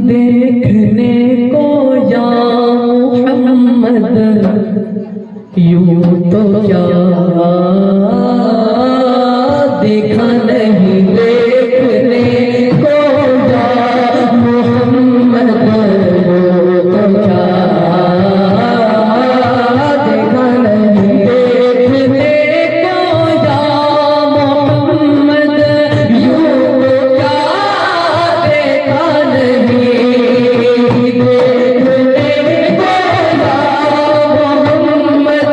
देखने को या मोहम्मद यूं तो क्या देखा नहीं, देखने को या मोहम्मद यूं तो क्या देखा नहीं, देखने को या मोहम्मद यूं तो क्या देखा नहीं, देखने को या मोहम्मद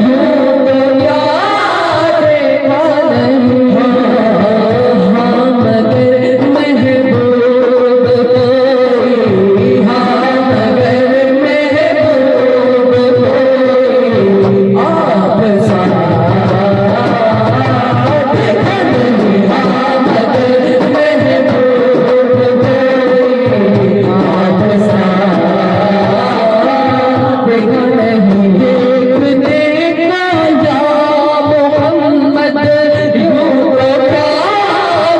यूं तो क्या देखा नहीं। हाँ मगर महबूब कोई, हाँ मगर महबूब कोई आप सा देखा नहीं। हाँ मगर महबूब कोई आप सा देखा नहीं, देखने को या मोहम्मद यूं तो क्या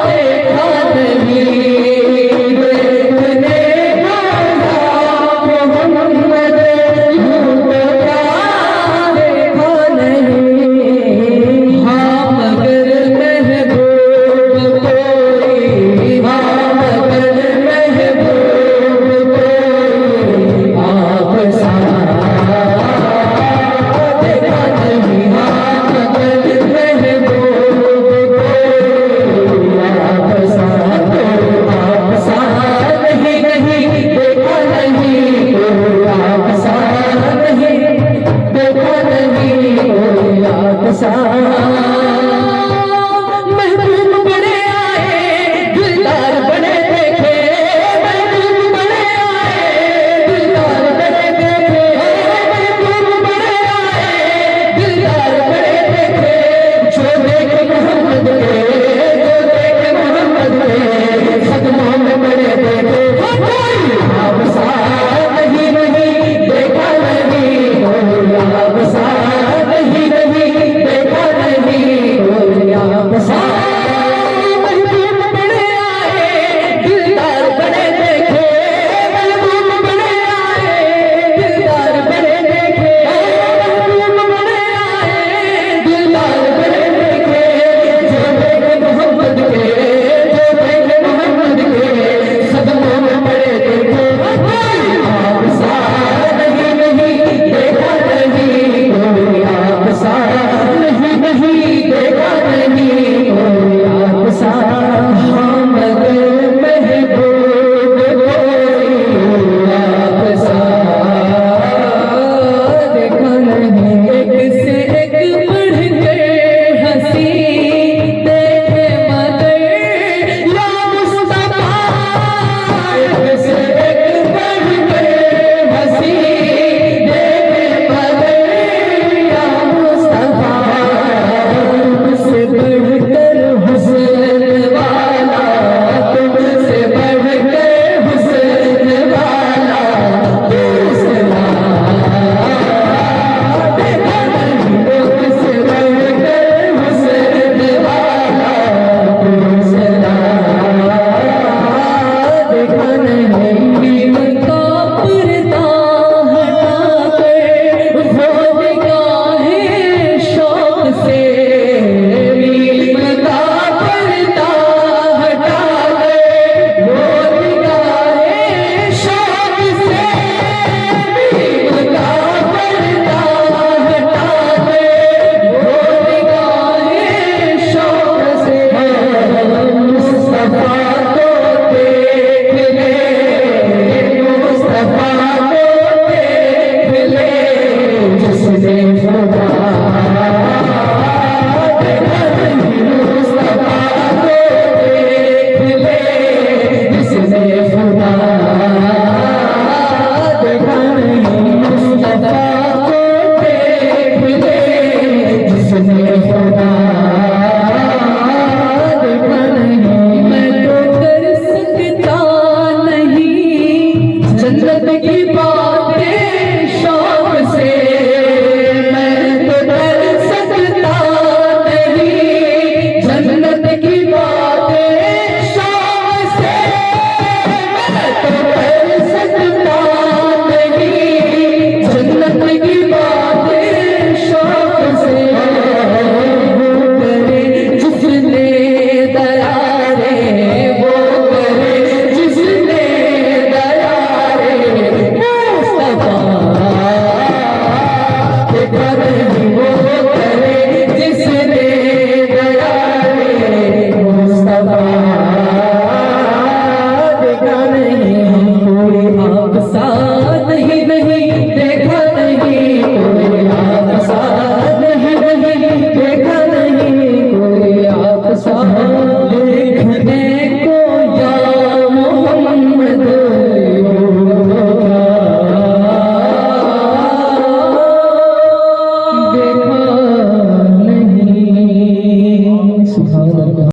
देखा नहीं, देखने को या मोहम्मद यूं तो क्या देखा नहीं। हाँ मगर महबूब कोई, हाँ मगर महबूब कोई आप सा देखा नहीं। हाँ मगर महबूब कोई आप सा नहीं, नहीं देखा नहीं, कोई आप सा नहीं देखा नहीं, कोई आप सा। महबूब बड़े आए दिलदार बड़े देखे, महबूब बड़े आए दिलदार बड़े देखे, महबूब बड़े आए दिलदार बड़े देखे। जो देखे मोहम्मद के, जो देखे मोहम्मद के सदमों में बड़े देखे, कोई आप सा नहीं, नहीं देखा नहीं, कोई आप सा नहीं, नहीं देखा नहीं, कोई आप सा। महबूब बड़े आए दिलदार बड़े देखे, महबूब बड़े आए दिलदार बड़े देखे, महबूब बड़े आए दिलदार बड़े देखे। जो देखे मोहम्मद के, जो देखे मोहम्मद के सदमों में बड़े देखे, कोई आप सा नहीं, नहीं देखा नहीं, कोई आप सा नहीं, नहीं देखा नहीं, कोई आप सा। हाँ मगर महबूब कोई आप सा देखा नहीं। एक से एक बढ़ के हंसी देखे मगर या मुस्तफा, एक से एक बढ़ के हंसी देखे मगर या मुस्तफा। तुमसे बढ़कर हुस्न वाला, तुमसे बढ़कर हुस्न वाला दूसरा देखा नहीं, तुमसे बढ़कर हुस्न वाला दूसरा देखा नहीं। नीम का पर्दा हटाकर वो निगाहें शौक से, नीम का पर्दा हटाकर वो निगाहें शौक से, नीम का पर्दा हटाकर वो निगाहें शौक से। मुस्तफा को देख ले, मुस्तफा को देख ले, जिसने खुदा देखा नहीं। मुस्तफा को देख ले, जिसने खुदा देखा नहीं। मुस्तफा को देख ले, जिसने खुदा देखा नहीं। मैं तो कर सकता नहीं जन्नत की बातें शौक से, मैं तो कर सकता नहीं जन्नत की बातें शौक से, मैं तो सा नहीं नहीं